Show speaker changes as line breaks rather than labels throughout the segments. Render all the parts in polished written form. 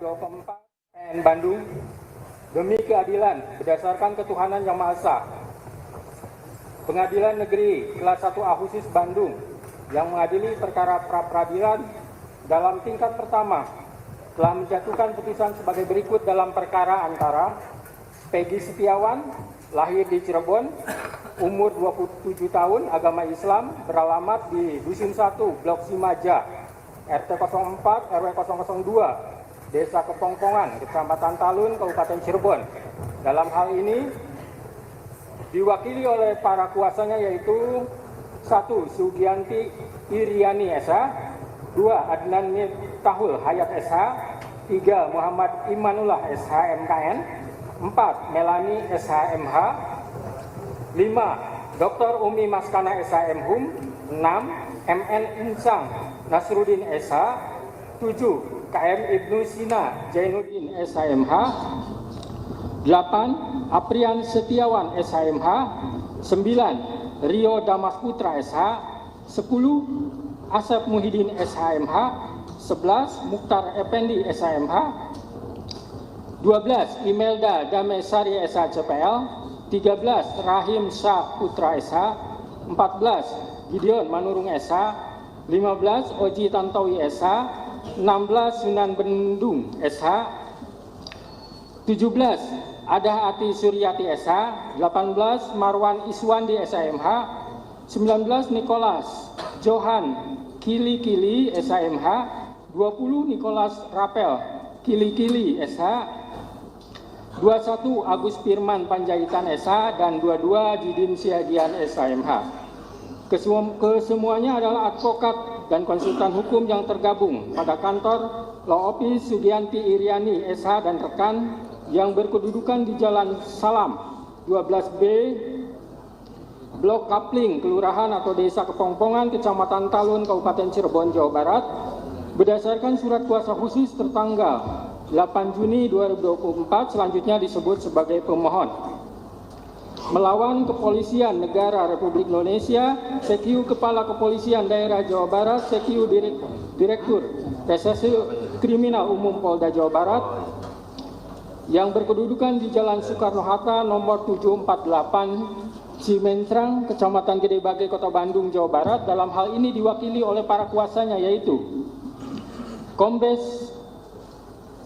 2024 PN Bandung demi keadilan berdasarkan ketuhanan yang Maha Esa. Pengadilan Negeri Kelas 1A Khusus Bandung yang mengadili perkara pra-peradilan dalam tingkat pertama telah menjatuhkan putusan sebagai berikut dalam perkara antara Peggy Setiawan, lahir di Cirebon, umur 27 tahun, agama Islam, beralamat di Dusun 1, Blok Simaja, RT 04, RW 002, Desa Kepongpongan, Kecamatan Talun, Kabupaten Cirebon. Dalam hal ini diwakili oleh para kuasanya yaitu 1. Sugianti Iriani SH, 2. Adnan Miftahul Hayat SH, 3. Muhammad Imanullah SH MKN, 4. Melani SH MH, 5. Dr. Umi Maskana SH MHUM, 6. MN Insang Nasruddin SH, 7. KM Ibnu Sina Jainuddin SHMH, 8. Aprian Setiawan SHMH, 9. Rio Damas Putra SH, 10. Asep Muhyiddin SHMH, 11. Mukhtar Effendi SHMH, 12. Imelda Damesari SH CPL, 13. Rahim Shah Putra SH, 14. Gideon Manurung SH, 15. Oji Tantowi SH, 16. Sunan Bendung SH, 17. Adah Ati Suryati SH, 18. Marwan Iswandi SHMH, 19. Nicholas Johan Kili SHMH, 20. Nicholas Rapel Kili SH, 21. Agus Firman Panjaitan SH, dan 22. Jidin Siagian SHMH. Kesemuanya adalah advokat dan konsultan hukum yang tergabung pada kantor Law Office Sugianti Iriani SH dan rekan yang berkedudukan di Jalan Salam 12B, Blok Kapling, Kelurahan atau Desa Kepongpongan, Kecamatan Talun, Kabupaten Cirebon, Jawa Barat, berdasarkan surat kuasa khusus tertanggal 8 Juni 2024, selanjutnya disebut sebagai pemohon. Melawan Kepolisian Negara Republik Indonesia, CQ Kepala Kepolisian Daerah Jawa Barat, CQ Direktur Reserse Kriminal Umum Polda Jawa Barat, yang berkedudukan di Jalan Soekarno-Hatta nomor 748 Cimencrang, Kecamatan Gede Bage, Kota Bandung, Jawa Barat. Dalam hal ini diwakili oleh para kuasanya yaitu Kombes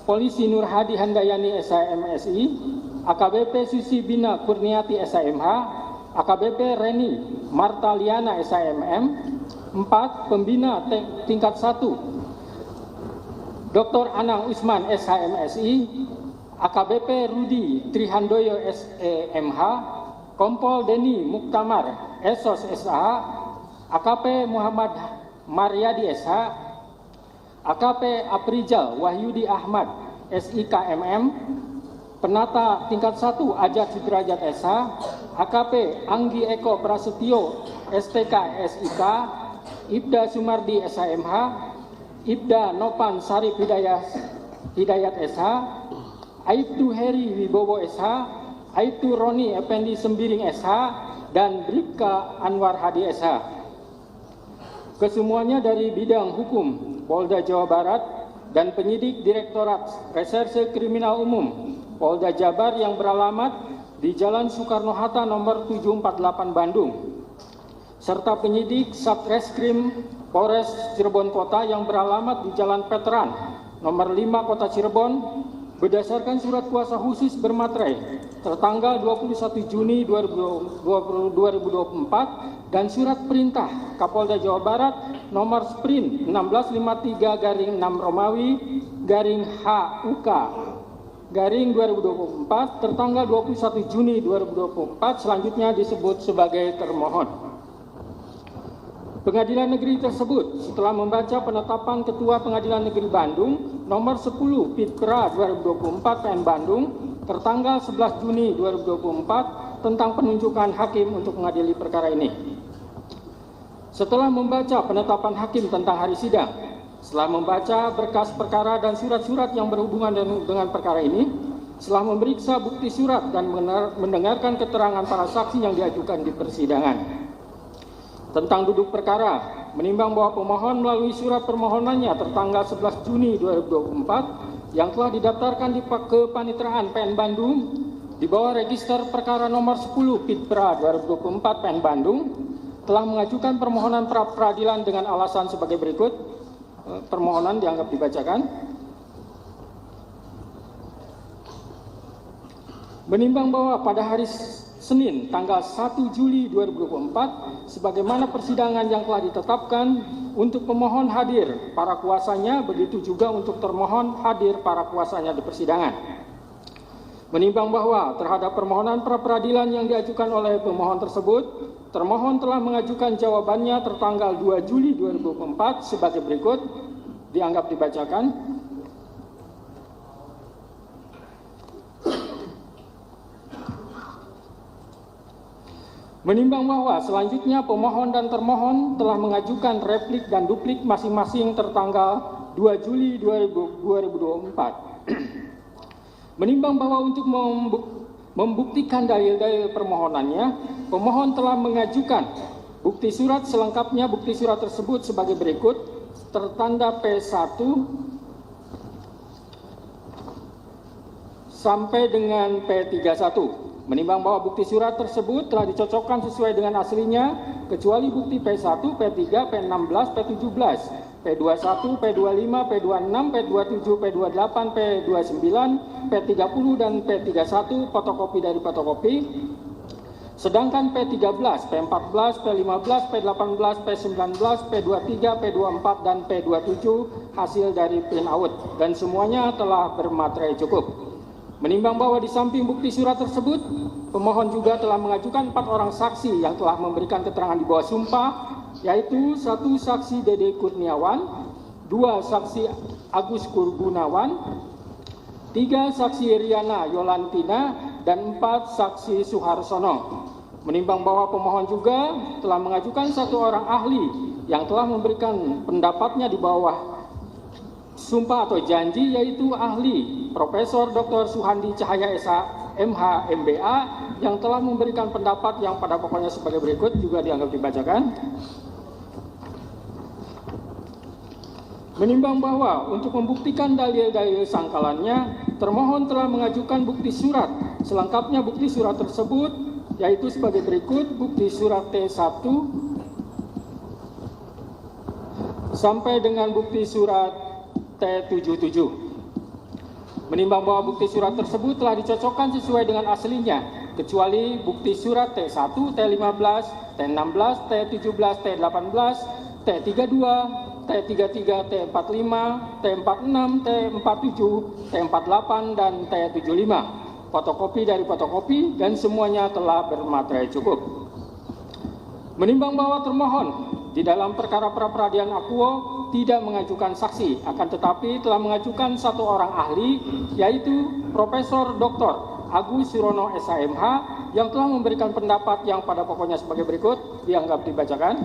Polisi Nur Hadi Handayani SHMSI, AKBP Susi Bina Kurniati SHMH, AKBP Reni Martaliana SHMM, 4. Pembina tingkat 1 Dr. Anang Usman SHMSI, AKBP Rudi Trihandoyo SEMH, Kompol Deni Muktamar Esos SH, AKP Muhammad Maryadi SH, AKP Aprijal Wahyudi Ahmad SIKMM, Penata tingkat 1 Ajat Sudrajat SH, AKP Anggi Eko Prasetyo STK SIK, Ibda Sumardi SHMH, Ibda Nopan Sarif Hidayat SH, Aibtu Heri Wibowo SH, Aibtu Roni Effendi Sembiring SH, dan Bribka Anwar Hadi SH. Kesemuanya dari bidang hukum Polda Jawa Barat dan penyidik Direktorat Reserse Kriminal Umum Polda Jabar yang beralamat di Jalan Soekarno-Hatta nomor 748 Bandung, serta penyidik Satreskrim Polres Cirebon Kota yang beralamat di Jalan Veteran nomor 5 Kota Cirebon, berdasarkan surat kuasa khusus bermaterai tertanggal 21 Juni 2024 dan surat perintah Kapolda Jawa Barat nomor Sprint 1653/6 Romawi HUK 2024 tertanggal 21 Juni 2024, selanjutnya disebut sebagai termohon. Pengadilan negeri tersebut setelah membaca penetapan Ketua Pengadilan Negeri Bandung nomor 10 Pitpra 2024 PN Bandung tertanggal 11 Juni 2024 tentang penunjukan hakim untuk mengadili perkara ini. Setelah membaca penetapan hakim tentang hari sidang, setelah membaca berkas perkara dan surat-surat yang berhubungan dengan perkara ini, setelah memeriksa bukti surat dan mendengarkan keterangan para saksi yang diajukan di persidangan tentang duduk perkara, menimbang bahwa pemohon melalui surat permohonannya tertanggal 11 Juni 2024 yang telah didaftarkan di Kepanitraan PN Bandung di bawah register perkara nomor 10 Pitpra 2024 PN Bandung telah mengajukan permohonan pra peradilan dengan alasan sebagai berikut. Permohonan dianggap dibacakan. Menimbang bahwa pada hari Senin tanggal 1 Juli 2024 sebagaimana persidangan yang telah ditetapkan untuk pemohon hadir para kuasanya, begitu juga untuk termohon hadir para kuasanya di persidangan. Menimbang bahwa terhadap permohonan pra peradilan yang diajukan oleh pemohon tersebut, termohon telah mengajukan jawabannya tertanggal 2 Juli 2024 sebagai berikut, dianggap dibacakan. Menimbang bahwa selanjutnya pemohon dan termohon telah mengajukan replik dan duplik masing-masing tertanggal 2 Juli 2024. Menimbang bahwa untuk membuktikan dalil-dalil permohonannya, pemohon telah mengajukan bukti surat selengkapnya. Bukti surat tersebut sebagai berikut, tertanda P1 sampai dengan P31. Menimbang bahwa bukti surat tersebut telah dicocokkan sesuai dengan aslinya, kecuali bukti P1, P3, P16, P17, P21, P25, P26, P27, P28, P29, P30, dan P31 fotokopi dari fotokopi. Sedangkan P13, P14, P15, P18, P19, P23, P24, dan P27 hasil dari print out, dan semuanya telah bermaterai cukup. Menimbang bahwa di samping bukti surat tersebut, pemohon juga telah mengajukan 4 orang saksi yang telah memberikan keterangan di bawah sumpah, yaitu 1 saksi Dede Kurniawan, 2 saksi Agus Kurgunawan, 3 saksi Riana Yolantina, dan 4 saksi Suharsono. Menimbang bahwa pemohon juga telah mengajukan 1 orang ahli yang telah memberikan pendapatnya di bawah sumpah atau janji, yaitu ahli Profesor Dr. Suhandi Cahaya SH MH MBA yang telah memberikan pendapat yang pada pokoknya sebagai berikut, juga dianggap dibacakan. Menimbang bahwa untuk membuktikan dalil-dalil sangkalannya, termohon telah mengajukan bukti surat selengkapnya. Bukti surat tersebut yaitu sebagai berikut, bukti surat T1 sampai dengan bukti surat T77. Menimbang bahwa bukti surat tersebut telah dicocokkan sesuai dengan aslinya, kecuali bukti surat T1, T15, T16, T17, T18, T32, T33, T45, T46, T47, T48, dan T75. Fotokopi dari fotokopi, dan semuanya telah bermaterai cukup. Menimbang bahwa termohon di dalam perkara pra peradilan akuo tidak mengajukan saksi, akan tetapi telah mengajukan 1 orang ahli, yaitu Profesor Dr. Agus Surono SHMH yang telah memberikan pendapat yang pada pokoknya sebagai berikut, dianggap dibacakan.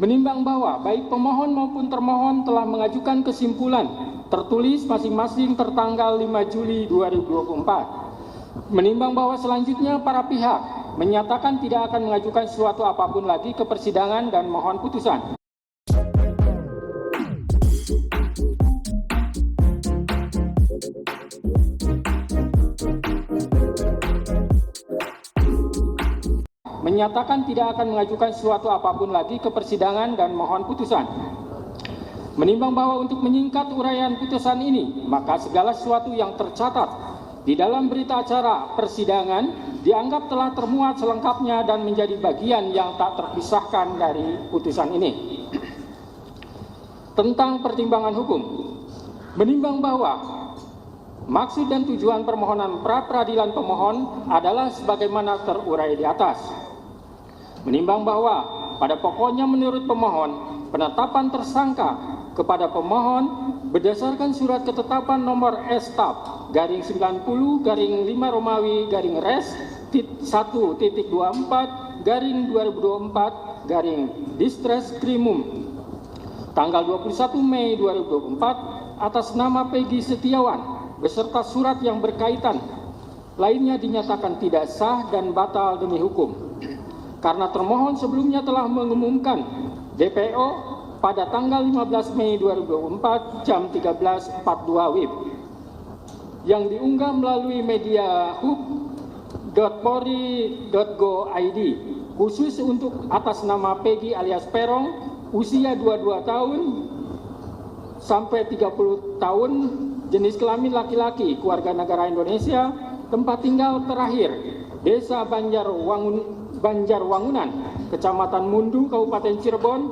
Menimbang bahwa baik pemohon maupun termohon telah mengajukan kesimpulan tertulis masing-masing tertanggal 5 Juli 2024. Menimbang bahwa selanjutnya para pihak menyatakan tidak akan mengajukan sesuatu apapun lagi ke persidangan dan mohon putusan. Menyatakan tidak akan mengajukan sesuatu apapun lagi ke persidangan dan mohon putusan. Menimbang bahwa untuk menyingkat uraian putusan ini, maka segala sesuatu yang tercatat di dalam berita acara persidangan dianggap telah termuat selengkapnya dan menjadi bagian yang tak terpisahkan dari putusan ini. Tentang pertimbangan hukum, menimbang bahwa maksud dan tujuan permohonan pra peradilan pemohon adalah sebagaimana terurai di atas. Menimbang bahwa pada pokoknya menurut pemohon, penetapan tersangka kepada pemohon berdasarkan surat ketetapan nomor S-TAP garing 90 garing 5 Romawi garing res 1.24 garing 2024 garing Distres Krimum tanggal 21 Mei 2024 atas nama Peggy Setiawan beserta surat yang berkaitan lainnya dinyatakan tidak sah dan batal demi hukum. Karena termohon sebelumnya telah mengumumkan DPO pada tanggal 15 Mei 2024 jam 13.42 WIB yang diunggah melalui media hub.polri.go.id khusus untuk atas nama Peggy alias Peron, usia 22 tahun sampai 30 tahun, jenis kelamin laki-laki, keluarga negara Indonesia, tempat tinggal terakhir Desa Banjarwangunan, Kecamatan Mundu, Kabupaten Cirebon,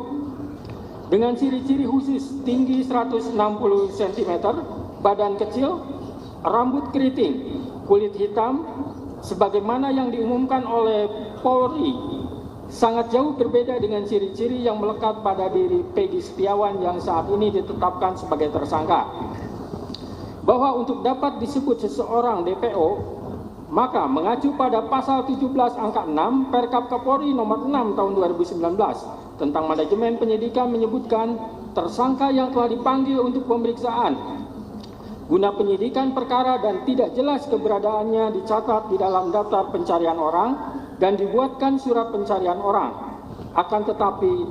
dengan ciri-ciri khusus tinggi 160 cm, badan kecil, rambut keriting, kulit hitam, sebagaimana yang diumumkan oleh Polri, sangat jauh berbeda dengan ciri-ciri yang melekat pada diri Peggy Setiawan yang saat ini ditetapkan sebagai tersangka. Bahwa untuk dapat disebut seseorang DPO, maka mengacu pada pasal 17 angka 6 Perkap Kapolri nomor 6 tahun 2019 tentang manajemen penyidikan menyebutkan tersangka yang telah dipanggil untuk pemeriksaan guna penyidikan perkara dan tidak jelas keberadaannya dicatat di dalam daftar pencarian orang dan dibuatkan surat pencarian orang. Akan tetapi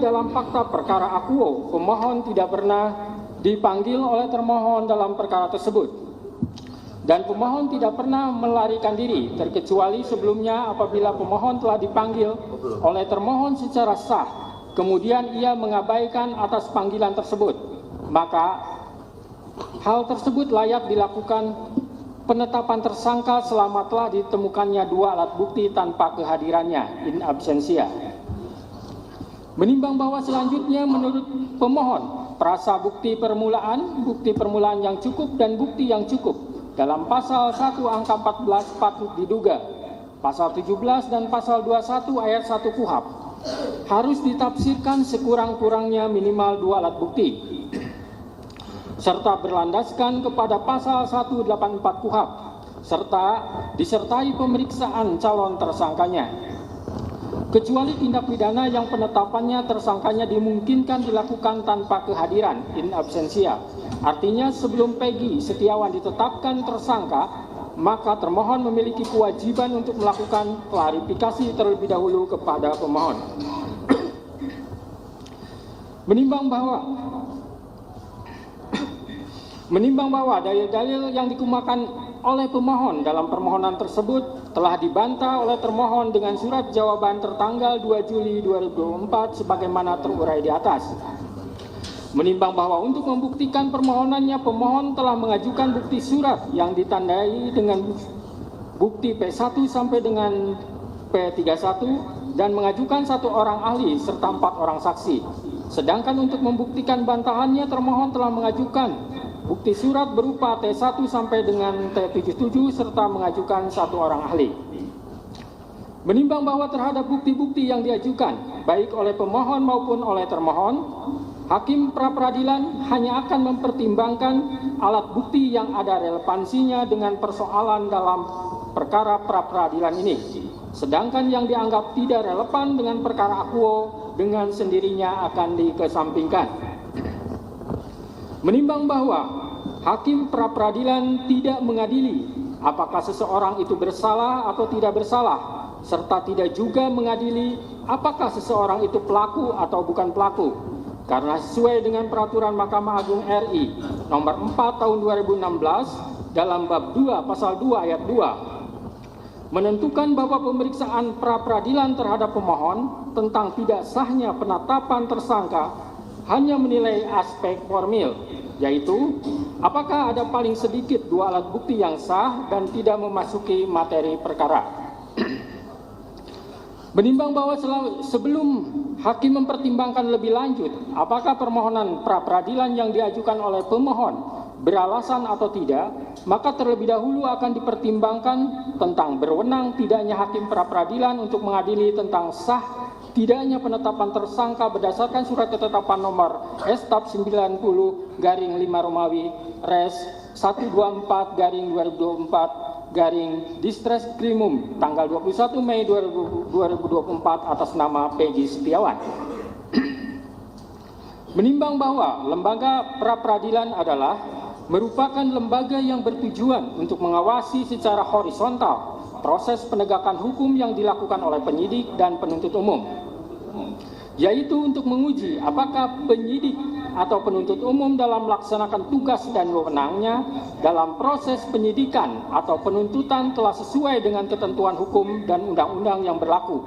dalam fakta perkara akuo, pemohon tidak pernah dipanggil oleh termohon dalam perkara tersebut. Dan pemohon tidak pernah melarikan diri, terkecuali sebelumnya apabila pemohon telah dipanggil oleh termohon secara sah, kemudian ia mengabaikan atas panggilan tersebut. Maka hal tersebut layak dilakukan penetapan tersangka selama telah ditemukannya dua alat bukti tanpa kehadirannya in absentia. Menimbang bahwa selanjutnya menurut pemohon, prasa bukti permulaan yang cukup dan bukti yang cukup dalam pasal 1 angka 14 patut diduga, pasal 17 dan pasal 21 ayat 1 KUHP harus ditafsirkan sekurang-kurangnya minimal dua alat bukti, serta berlandaskan kepada pasal 184 KUHP, serta disertai pemeriksaan calon tersangkanya. Kecuali tindak pidana yang penetapannya tersangkanya dimungkinkan dilakukan tanpa kehadiran in absentia. Artinya sebelum Peggy Setiawan ditetapkan tersangka, maka termohon memiliki kewajiban untuk melakukan klarifikasi terlebih dahulu kepada pemohon. Menimbang bahwa dalil-dalil yang dikemukakan oleh pemohon dalam permohonan tersebut telah dibantah oleh termohon dengan surat jawaban tertanggal 2 Juli 2024 sebagaimana terurai di atas. Menimbang bahwa untuk membuktikan permohonannya, pemohon telah mengajukan bukti surat yang ditandai dengan bukti P1 sampai dengan P31 dan mengajukan 1 orang ahli serta 4 orang saksi. Sedangkan untuk membuktikan bantahannya, termohon telah mengajukan bukti surat berupa T1 sampai dengan T77 serta mengajukan 1 orang ahli. Menimbang bahwa terhadap bukti-bukti yang diajukan baik oleh pemohon maupun oleh termohon, hakim pra-peradilan hanya akan mempertimbangkan alat bukti yang ada relevansinya dengan persoalan dalam perkara pra-peradilan ini. Sedangkan yang dianggap tidak relevan dengan perkara akuo dengan sendirinya akan dikesampingkan. Menimbang bahwa hakim pra-peradilan tidak mengadili apakah seseorang itu bersalah atau tidak bersalah, serta tidak juga mengadili apakah seseorang itu pelaku atau bukan pelaku, karena sesuai dengan peraturan Mahkamah Agung RI nomor 4 tahun 2016 dalam bab 2 pasal 2 ayat 2 menentukan bahwa pemeriksaan pra-peradilan terhadap pemohon tentang tidak sahnya penetapan tersangka hanya menilai aspek formil, yaitu apakah ada paling sedikit 2 alat bukti yang sah dan tidak memasuki materi perkara. Menimbang bahwa sebelum hakim mempertimbangkan lebih lanjut apakah permohonan pra-peradilan yang diajukan oleh pemohon beralasan atau tidak, maka terlebih dahulu akan dipertimbangkan tentang berwenang tidaknya hakim pra-peradilan untuk mengadili tentang sah tidaknya penetapan tersangka berdasarkan surat ketetapan nomor Stap 90 garing 5 Romawi Res 124/2024 garing Distreskrimum tanggal 21 Mei 2024 atas nama Peggy Setiawan. Menimbang bahwa lembaga pra-peradilan adalah merupakan lembaga yang bertujuan untuk mengawasi secara horizontal proses penegakan hukum yang dilakukan oleh penyidik dan penuntut umum. yaitu untuk menguji apakah penyidik atau penuntut umum dalam melaksanakan tugas dan wewenangnya dalam proses penyidikan atau penuntutan telah sesuai dengan ketentuan hukum dan undang-undang yang berlaku,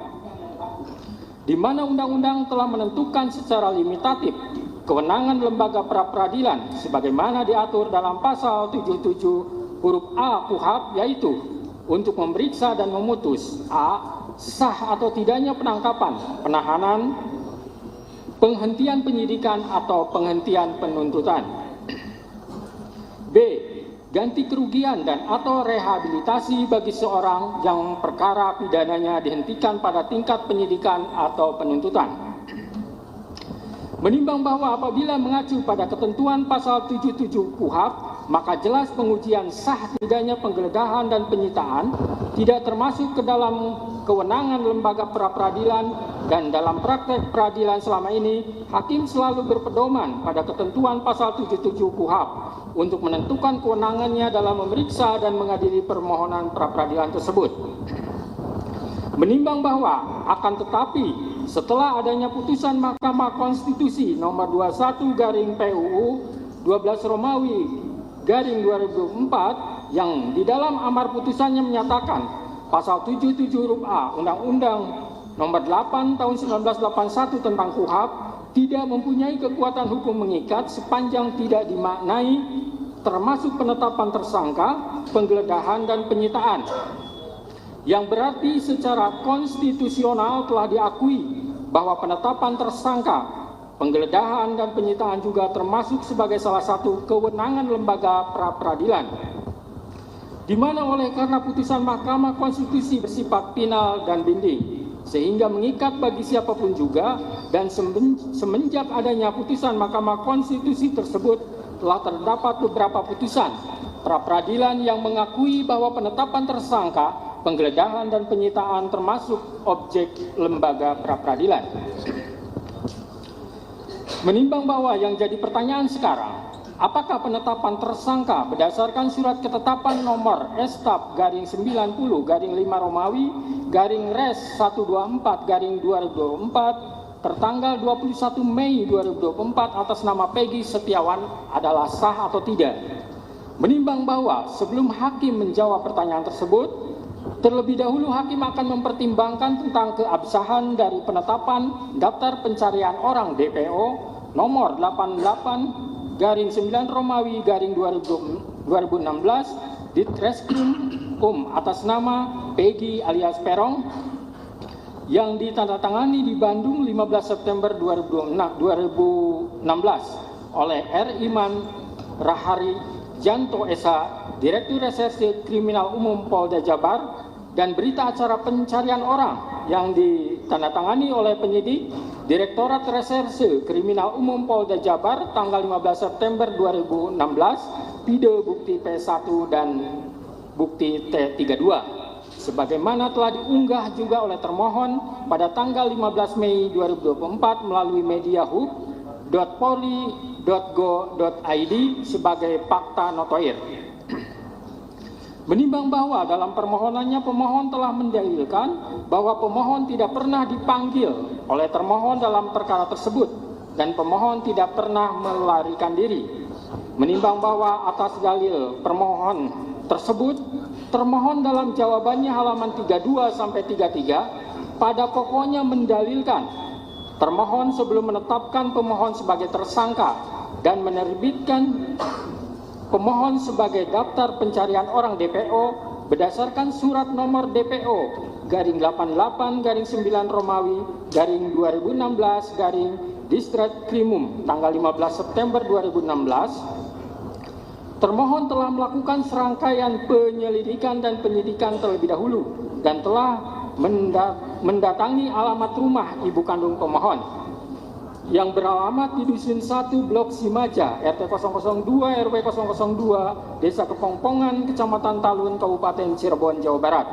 di mana undang-undang telah menentukan secara limitatif kewenangan lembaga pra-peradilan sebagaimana diatur dalam pasal 77 huruf A KUHP, yaitu untuk memeriksa dan memutus a. sah atau tidaknya penangkapan, penahanan, penghentian penyidikan atau penghentian penuntutan. B. Ganti kerugian dan atau rehabilitasi bagi seorang yang perkara pidananya dihentikan pada tingkat penyidikan atau penuntutan. Menimbang bahwa apabila mengacu pada ketentuan pasal 77 KUHP, maka jelas pengujian sah tidaknya penggeledahan dan penyitaan tidak termasuk ke dalam kewenangan lembaga pra-peradilan, dan dalam praktek peradilan selama ini hakim selalu berpedoman pada ketentuan pasal 77 KUHP untuk menentukan kewenangannya dalam memeriksa dan mengadili permohonan pra-peradilan tersebut. Menimbang bahwa akan tetapi setelah adanya putusan Mahkamah Konstitusi nomor 21 garing PUU 12 Romawi garing 2004 yang di dalam amar putusannya menyatakan pasal 77 huruf A Undang-Undang nomor 8 tahun 1981 tentang KUHP tidak mempunyai kekuatan hukum mengikat sepanjang tidak dimaknai termasuk penetapan tersangka, penggeledahan dan penyitaan, yang berarti secara konstitusional telah diakui bahwa penetapan tersangka, penggeledahan dan penyitaan juga termasuk sebagai salah satu kewenangan lembaga pra-peradilan, di mana oleh karena putusan Mahkamah Konstitusi bersifat final dan binding sehingga mengikat bagi siapapun juga, dan semenjak adanya putusan Mahkamah Konstitusi tersebut telah terdapat beberapa putusan pra-peradilan yang mengakui bahwa penetapan tersangka, penggeledahan dan penyitaan termasuk objek lembaga pra-peradilan. Menimbang bahwa yang jadi pertanyaan sekarang, apakah penetapan tersangka berdasarkan surat ketetapan nomor Estap garing 90 garing 5 Romawi garing Res 124 garing 2024 tertanggal 21 Mei 2024 atas nama Peggy Setiawan adalah sah atau tidak? Menimbang bahwa sebelum hakim menjawab pertanyaan tersebut, terlebih dahulu hakim akan mempertimbangkan tentang keabsahan dari penetapan daftar pencarian orang DPO nomor 88 garing 9 Romawi garing 2016 di Treskrim atas nama Peggy alias Perong yang ditandatangani di Bandung 15 September 2016 oleh R. Iman Rahari Janto Esa, Direktur Reserse Kriminal Umum Polda Jabar, dan berita acara pencarian orang yang ditandatangani oleh penyidik Direktorat Reserse Kriminal Umum Polda Jabar tanggal 15 September 2016, pide bukti P1 dan bukti T32. Sebagaimana telah diunggah juga oleh termohon pada tanggal 15 Mei 2024 melalui media hub.polri.go.id sebagai fakta notoir. Menimbang bahwa dalam permohonannya pemohon telah mendalilkan bahwa pemohon tidak pernah dipanggil oleh termohon dalam perkara tersebut dan pemohon tidak pernah melarikan diri. Menimbang bahwa atas dalil permohon tersebut, termohon dalam jawabannya halaman 32 sampai 33 pada pokoknya mendalilkan termohon sebelum menetapkan pemohon sebagai tersangka dan menerbitkan pemohon sebagai daftar pencarian orang DPO berdasarkan surat nomor DPO garing 88 garing 9 Romawi garing 2016 garing Distret Krimum tanggal 15 September 2016, termohon telah melakukan serangkaian penyelidikan dan penyidikan terlebih dahulu dan telah mendatangi alamat rumah ibu kandung pemohon yang beralamat di Dusun 1 Blok Simaja, RT 002 RW 002, Desa Kepongpongan, Kecamatan Talun, Kabupaten Cirebon, Jawa Barat,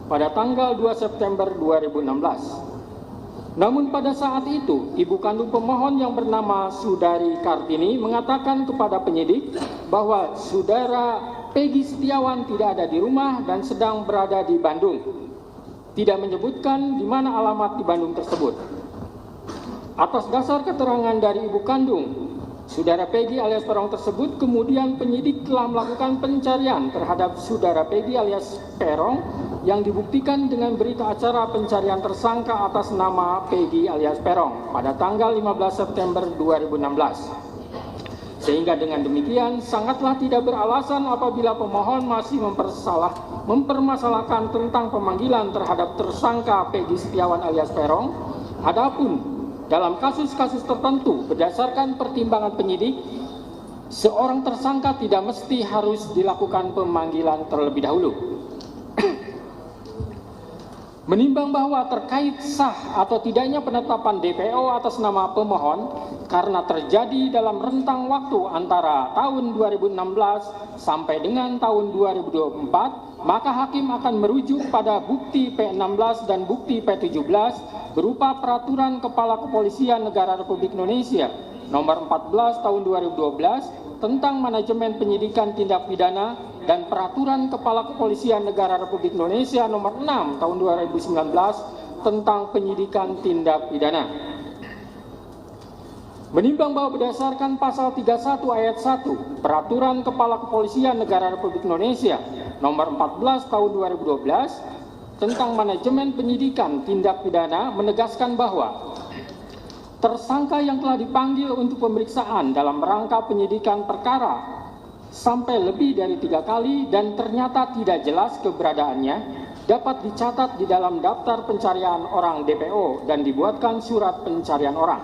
pada tanggal 2 September 2016. Namun pada saat itu, ibu kandung pemohon yang bernama Sudari Kartini mengatakan kepada penyidik bahwa saudara Peggy Setiawan tidak ada di rumah dan sedang berada di Bandung. Tidak menyebutkan di mana alamat di Bandung tersebut. Atas dasar keterangan dari ibu kandung Saudara Peggy alias Peron tersebut, kemudian penyidik telah melakukan pencarian terhadap Saudara Peggy alias Peron yang dibuktikan dengan berita acara pencarian tersangka atas nama Peggy alias Peron pada tanggal 15 September 2016. Sehingga dengan demikian sangatlah tidak beralasan apabila pemohon masih mempermasalahkan tentang pemanggilan terhadap tersangka Peggy Setiawan alias Peron. Adapun dalam kasus-kasus tertentu, berdasarkan pertimbangan penyidik, seorang tersangka tidak mesti harus dilakukan pemanggilan terlebih dahulu. Menimbang bahwa terkait sah atau tidaknya penetapan DPO atas nama pemohon karena terjadi dalam rentang waktu antara tahun 2016 sampai dengan tahun 2024, maka hakim akan merujuk pada bukti P16 dan bukti P17 berupa Peraturan Kepala Kepolisian Negara Republik Indonesia Nomor 14 Tahun 2012 tentang Manajemen Penyidikan Tindak Pidana dan Peraturan Kepala Kepolisian Negara Republik Indonesia Nomor 6 Tahun 2019 tentang Penyidikan Tindak Pidana. Menimbang bahwa berdasarkan pasal 31 ayat 1 Peraturan Kepala Kepolisian Negara Republik Indonesia Nomor 14 Tahun 2012 tentang Manajemen Penyidikan Tindak Pidana menegaskan bahwa tersangka yang telah dipanggil untuk pemeriksaan dalam rangka penyidikan perkara sampai lebih dari 3 kali dan ternyata tidak jelas keberadaannya dapat dicatat di dalam daftar pencarian orang DPO dan dibuatkan surat pencarian orang.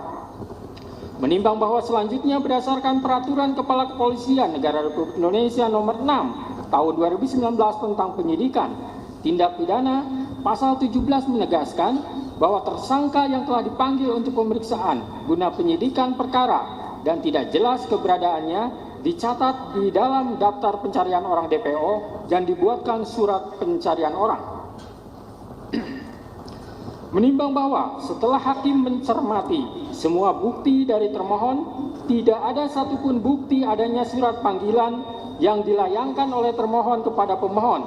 Menimbang bahwa selanjutnya berdasarkan Peraturan Kepala Kepolisian Negara Republik Indonesia Nomor 6 Tahun 2019 tentang Penyidikan Tindak Pidana, pasal 17 menegaskan bahwa tersangka yang telah dipanggil untuk pemeriksaan guna penyidikan perkara dan tidak jelas keberadaannya dicatat di dalam daftar pencarian orang DPO dan dibuatkan surat pencarian orang. Menimbang bahwa setelah hakim mencermati semua bukti dari termohon, tidak ada satupun bukti adanya surat panggilan yang dilayangkan oleh termohon kepada pemohon,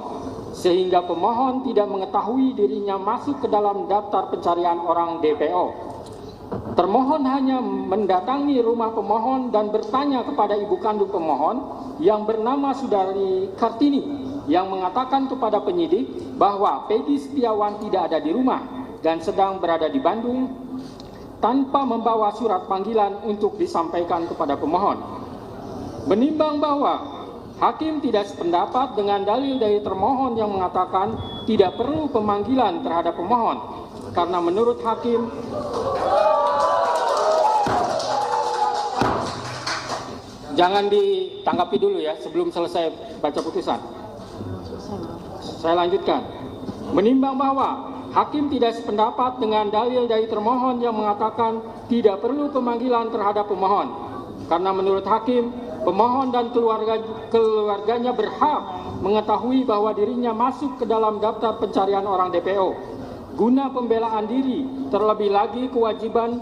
sehingga pemohon tidak mengetahui dirinya masuk ke dalam daftar pencarian orang DPO. Termohon hanya mendatangi rumah pemohon dan bertanya kepada ibu kandung pemohon yang bernama Saudari Kartini yang mengatakan kepada penyidik bahwa Peggy Setiawan tidak ada di rumah dan sedang berada di Bandung tanpa membawa surat panggilan untuk disampaikan kepada pemohon. Menimbang bahwa hakim tidak sependapat dengan dalil dari termohon yang mengatakan tidak perlu pemanggilan terhadap pemohon karena menurut hakim jangan ditanggapi dulu ya sebelum selesai baca putusan. Saya lanjutkan. Menimbang bahwa hakim tidak sependapat dengan dalil dari termohon yang mengatakan tidak perlu pemanggilan terhadap pemohon karena menurut hakim pemohon dan keluarganya berhak mengetahui bahwa dirinya masuk ke dalam daftar pencarian orang DPO. Guna pembelaan diri, terlebih lagi kewajiban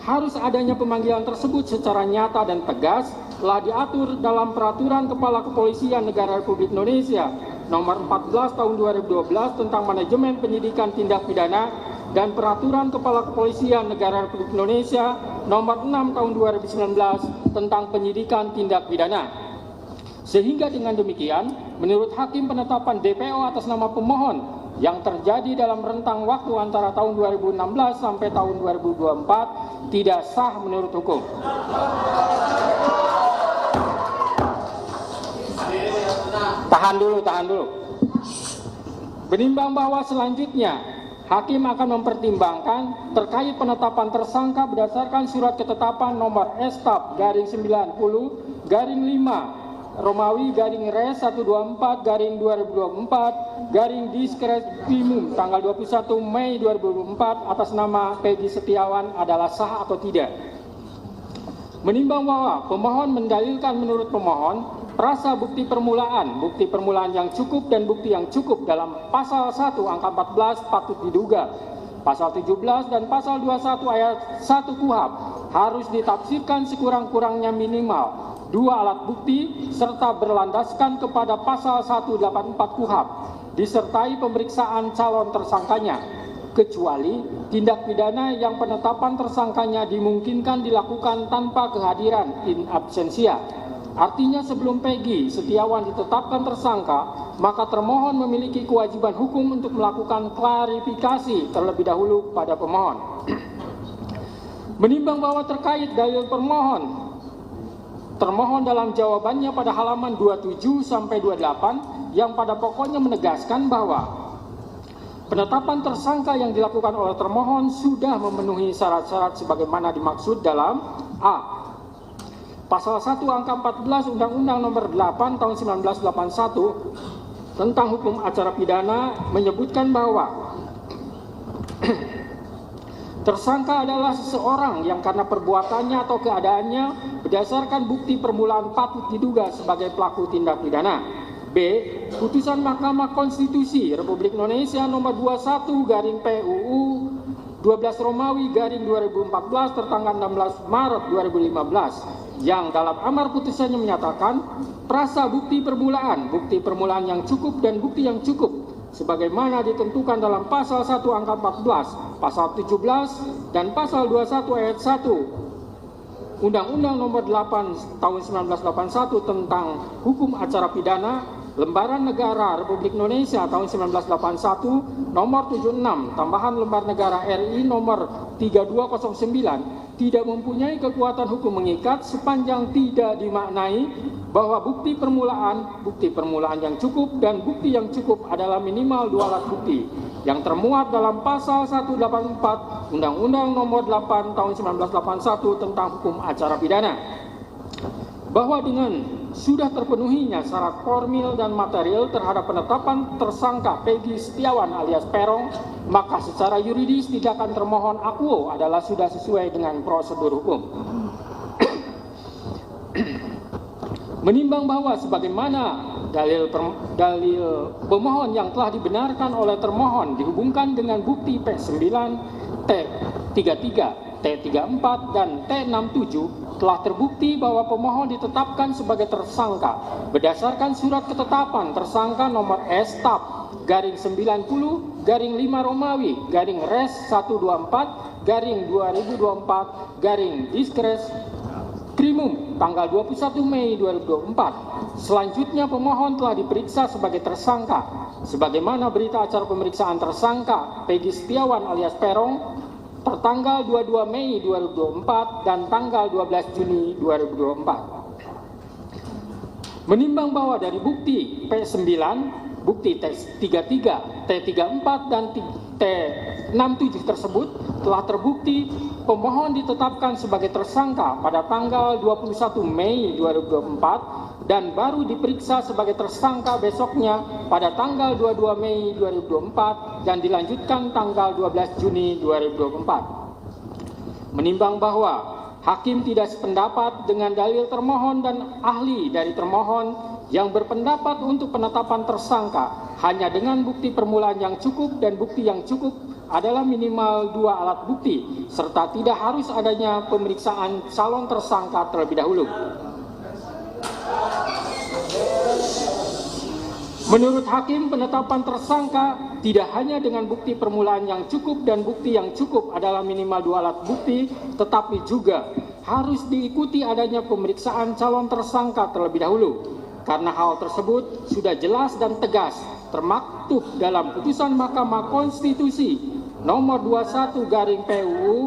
harus adanya pemanggilan tersebut secara nyata dan tegas telah diatur dalam Peraturan Kepala Kepolisian Negara Republik Indonesia Nomor 14 Tahun 2012 tentang Manajemen Penyidikan Tindak Pidana dan Peraturan Kepala Kepolisian Negara Republik Indonesia Nomor 6 Tahun 2019 tentang Penyidikan Tindak Pidana. Sehingga dengan demikian, menurut hakim penetapan DPO atas nama pemohon yang terjadi dalam rentang waktu antara tahun 2016 sampai tahun 2024 tidak sah menurut hukum. Tahan dulu. Menimbang bahwa selanjutnya hakim akan mempertimbangkan terkait penetapan tersangka berdasarkan surat ketetapan nomor S/90/5 Romawi /Res 124/2024 Diskrepimum tanggal 21 Mei 2024 atas nama Peggy Setiawan adalah sah atau tidak. Menimbang bahwa pemohon mendalilkan menurut pemohon prasa bukti permulaan yang cukup dan bukti yang cukup dalam pasal 1 angka 14 patut diduga, pasal 17 dan pasal 21 ayat 1 KUHP harus ditafsirkan sekurang-kurangnya minimal 2 alat bukti serta berlandaskan kepada pasal 184 KUHP disertai pemeriksaan calon tersangkanya. kecuali tindak pidana yang penetapan tersangkanya dimungkinkan dilakukan tanpa kehadiran in absentia. Artinya sebelum Peggy Setiawan ditetapkan tersangka, maka termohon memiliki kewajiban hukum untuk melakukan klarifikasi terlebih dahulu pada pemohon. Menimbang bahwa terkait dalil termohon dalam jawabannya pada halaman 27 sampai 28 yang pada pokoknya menegaskan bahwa penetapan tersangka yang dilakukan oleh termohon sudah memenuhi syarat-syarat sebagaimana dimaksud dalam A. Pasal 1 angka 14 Undang-Undang Nomor 8 Tahun 1981 tentang hukum acara pidana menyebutkan bahwa tersangka adalah seseorang yang karena perbuatannya atau keadaannya berdasarkan bukti permulaan patut diduga sebagai pelaku tindak pidana. B. Putusan Mahkamah Konstitusi Republik Indonesia Nomor 21 PUU 12 Romawi 2014 tertanggal 16 Maret 2015 yang dalam amar putusannya menyatakan prasa bukti permulaan yang cukup dan bukti yang cukup sebagaimana ditentukan dalam pasal 1 angka 14, pasal 17 dan pasal 21 ayat 1 Undang-Undang Nomor 8 Tahun 1981 tentang hukum acara pidana, Lembaran Negara Republik Indonesia tahun 1981 nomor 76 tambahan Lembar Negara RI nomor 3209 tidak mempunyai kekuatan hukum mengikat sepanjang tidak dimaknai bahwa bukti permulaan yang cukup dan bukti yang cukup adalah minimal 2 alat bukti yang termuat dalam pasal 184 Undang-Undang Nomor 8 Tahun 1981 tentang hukum acara pidana. Bahwa dengan sudah terpenuhinya syarat formil dan material terhadap penetapan tersangka Peggy Setiawan alias Peron, maka secara yuridis tindakan termohon akuo adalah sudah sesuai dengan prosedur hukum. Menimbang bahwa sebagaimana dalil pemohon yang telah dibenarkan oleh termohon dihubungkan dengan bukti P9, T33, T34, dan T67 telah terbukti bahwa pemohon ditetapkan sebagai tersangka berdasarkan surat ketetapan tersangka nomor S/TAP garing 90 garing 5 Romawi garing Res 124 garing 2024 garing Diskres Krimum tanggal 21 Mei 2024. Selanjutnya pemohon telah diperiksa sebagai tersangka sebagaimana berita acara pemeriksaan tersangka Peggy Setiawan alias Peron tertanggal 22 Mei 2024 dan tanggal 12 Juni 2024. Menimbang bahwa dari bukti P9, bukti T33, T34, dan T67 tersebut telah terbukti pemohon ditetapkan sebagai tersangka pada tanggal 21 Mei 2024 dan baru diperiksa sebagai tersangka besoknya pada tanggal 22 Mei 2024 dan dilanjutkan tanggal 12 Juni 2024. Menimbang bahwa hakim tidak sependapat dengan dalil termohon dan ahli dari termohon yang berpendapat untuk penetapan tersangka hanya dengan bukti permulaan yang cukup dan bukti yang cukup adalah minimal 2 alat bukti serta tidak harus adanya pemeriksaan calon tersangka terlebih dahulu. Menurut hakim, penetapan tersangka tidak hanya dengan bukti permulaan yang cukup dan bukti yang cukup adalah minimal 2 alat bukti, tetapi juga harus diikuti adanya pemeriksaan calon tersangka terlebih dahulu. Karena hal tersebut sudah jelas dan tegas termaktub dalam putusan Mahkamah Konstitusi nomor 21 garing PUU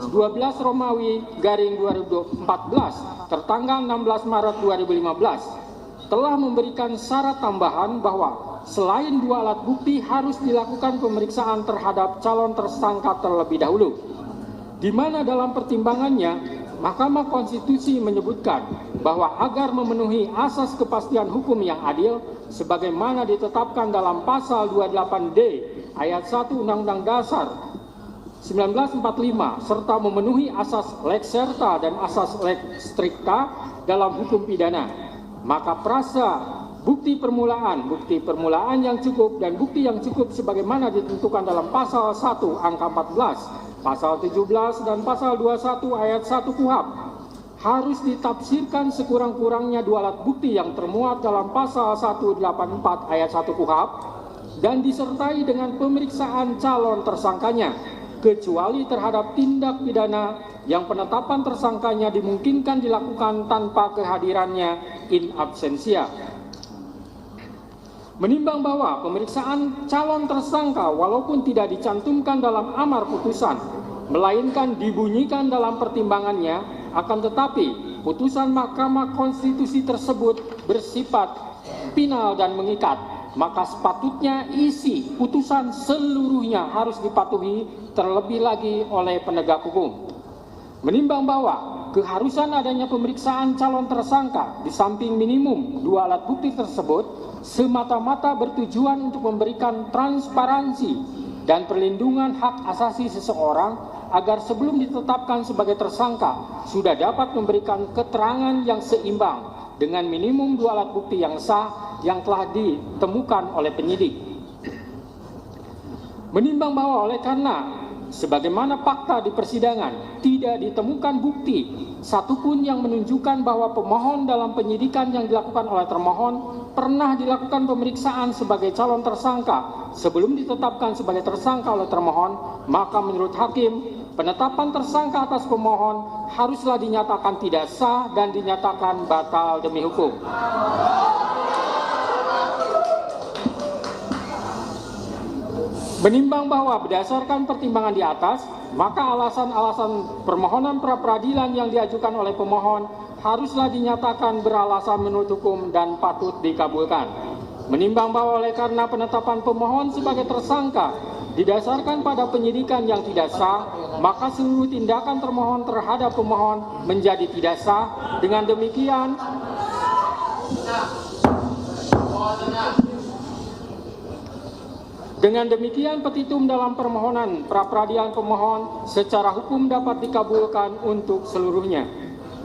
12 Romawi garing 2014 tertanggal 16 Maret 2015 telah memberikan syarat tambahan bahwa selain 2 alat bukti harus dilakukan pemeriksaan terhadap calon tersangka terlebih dahulu. Di mana dalam pertimbangannya Mahkamah Konstitusi menyebutkan bahwa agar memenuhi asas kepastian hukum yang adil sebagaimana ditetapkan dalam pasal 28D ayat 1 Undang-Undang Dasar 1945 serta memenuhi asas lex serta dan asas lex stricta dalam hukum pidana, maka prasa bukti permulaan yang cukup dan bukti yang cukup sebagaimana ditentukan dalam pasal 1 angka 14, pasal 17 dan pasal 21 ayat 1 KUHP harus ditafsirkan sekurang-kurangnya 2 alat bukti yang termuat dalam pasal 184 ayat 1 KUHP dan disertai dengan pemeriksaan calon tersangkanya, kecuali terhadap tindak pidana yang penetapan tersangkanya dimungkinkan dilakukan tanpa kehadirannya in absentia. Menimbang bahwa pemeriksaan calon tersangka walaupun tidak dicantumkan dalam amar putusan, melainkan dibunyikan dalam pertimbangannya, akan tetapi putusan Mahkamah Konstitusi tersebut bersifat final dan mengikat, maka sepatutnya isi putusan seluruhnya harus dipatuhi terlebih lagi oleh penegak hukum. Menimbang bahwa keharusan adanya pemeriksaan calon tersangka di samping minimum 2 alat bukti tersebut semata-mata bertujuan untuk memberikan transparansi dan perlindungan hak asasi seseorang agar sebelum ditetapkan sebagai tersangka sudah dapat memberikan keterangan yang seimbang dengan minimum 2 alat bukti yang sah yang telah ditemukan oleh penyidik. Menimbang bahwa oleh karena sebagaimana fakta di persidangan tidak ditemukan bukti satupun yang menunjukkan bahwa pemohon dalam penyidikan yang dilakukan oleh termohon pernah dilakukan pemeriksaan sebagai calon tersangka sebelum ditetapkan sebagai tersangka oleh termohon, maka menurut hakim penetapan tersangka atas pemohon haruslah dinyatakan tidak sah dan dinyatakan batal demi hukum. Menimbang bahwa berdasarkan pertimbangan di atas, maka alasan-alasan permohonan pra-peradilan yang diajukan oleh pemohon haruslah dinyatakan beralasan menurut hukum dan patut dikabulkan. Menimbang bahwa oleh karena penetapan pemohon sebagai tersangka didasarkan pada penyidikan yang tidak sah, maka seluruh tindakan termohon terhadap pemohon menjadi tidak sah. Dengan demikian petitum dalam permohonan pra-peradilan pemohon secara hukum dapat dikabulkan untuk seluruhnya.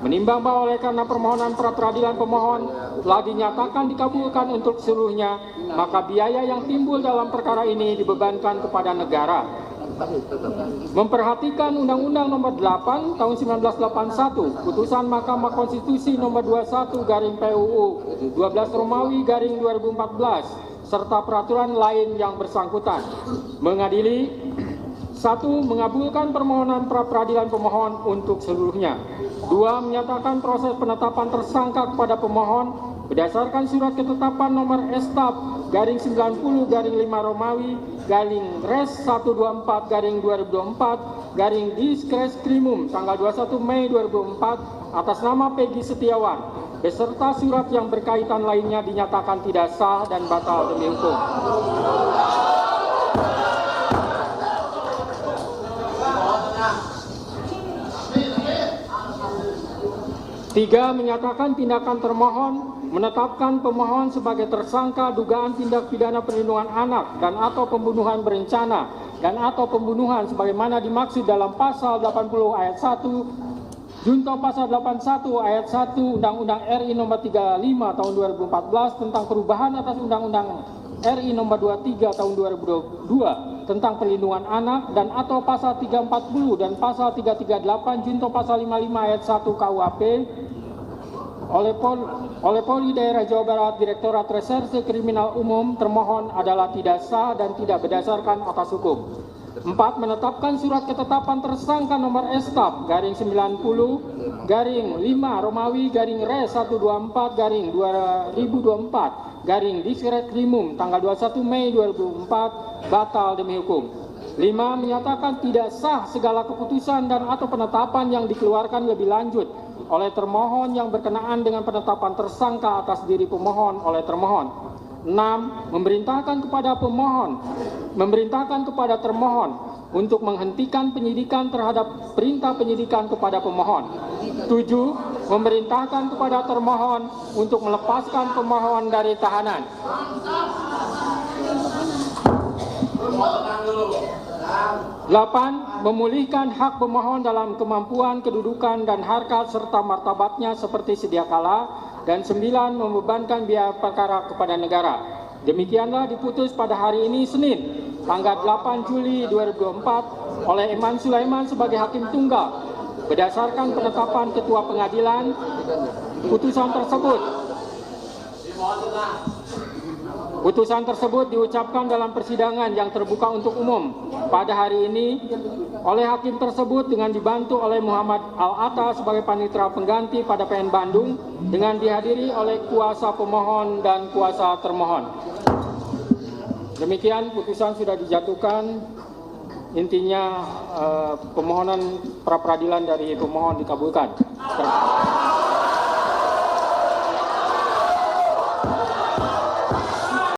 Menimbang bahwa oleh karena permohonan pra-peradilan pemohon telah dinyatakan dikabulkan untuk seluruhnya, maka biaya yang timbul dalam perkara ini dibebankan kepada negara. Memperhatikan Undang-Undang Nomor 8 Tahun 1981, Putusan Mahkamah Konstitusi Nomor 21/PUU 12 Romawi / 2014 serta peraturan lain yang bersangkutan. Mengadili 1. Mengabulkan permohonan pra-peradilan pemohon untuk seluruhnya. 2. Menyatakan proses penetapan tersangka kepada pemohon berdasarkan surat ketetapan nomor Estap /90/5 Romawi /Res 124/2024 Diskreskrimum tanggal 21 Mei 2004 atas nama Peggy Setiawan beserta surat yang berkaitan lainnya dinyatakan tidak sah dan batal demi hukum. 3. Menyatakan tindakan termohon menetapkan pemohon sebagai tersangka dugaan tindak pidana perlindungan anak dan atau pembunuhan berencana dan atau pembunuhan sebagaimana dimaksud dalam pasal 80 ayat 1 Junto pasal 81 ayat 1 Undang-Undang RI Nomor 35 Tahun 2014 tentang perubahan atas Undang-Undang RI Nomor 23 Tahun 2022 tentang perlindungan anak dan atau pasal 340 dan pasal 338 Junto pasal 55 ayat 1 KUHP oleh Polri Daerah Jawa Barat Direktorat Reserse Kriminal Umum termohon adalah tidak sah dan tidak berdasarkan atas hukum. 4. Menetapkan surat ketetapan tersangka nomor Estap /90/5 Romawi /Res 124/2024 Diskreskrimum tanggal 21 Mei 2004 batal demi hukum. 5. Menyatakan tidak sah segala keputusan dan atau penetapan yang dikeluarkan lebih lanjut oleh termohon yang berkenaan dengan penetapan tersangka atas diri pemohon oleh termohon. 6. Memerintahkan kepada termohon untuk menghentikan penyidikan terhadap perintah penyidikan kepada pemohon. 7. Memerintahkan kepada termohon untuk melepaskan pemohon dari tahanan. 8. Memulihkan hak pemohon dalam kemampuan, kedudukan, dan harkat serta martabatnya seperti sedia kala. Dan 9. Membebankan biaya perkara kepada negara. Demikianlah diputus pada hari ini Senin, tanggal 8 Juli 2024 oleh Eman Sulaiman sebagai Hakim Tunggal. Berdasarkan penetapan Ketua Pengadilan, putusan tersebut Putusan tersebut diucapkan dalam persidangan yang terbuka untuk umum pada hari ini oleh hakim tersebut dengan dibantu oleh Muhammad Al-Atta sebagai panitera pengganti pada PN Bandung dengan dihadiri oleh kuasa pemohon dan kuasa termohon. Demikian putusan sudah dijatuhkan. Intinya permohonan pra peradilan dari pemohon dikabulkan.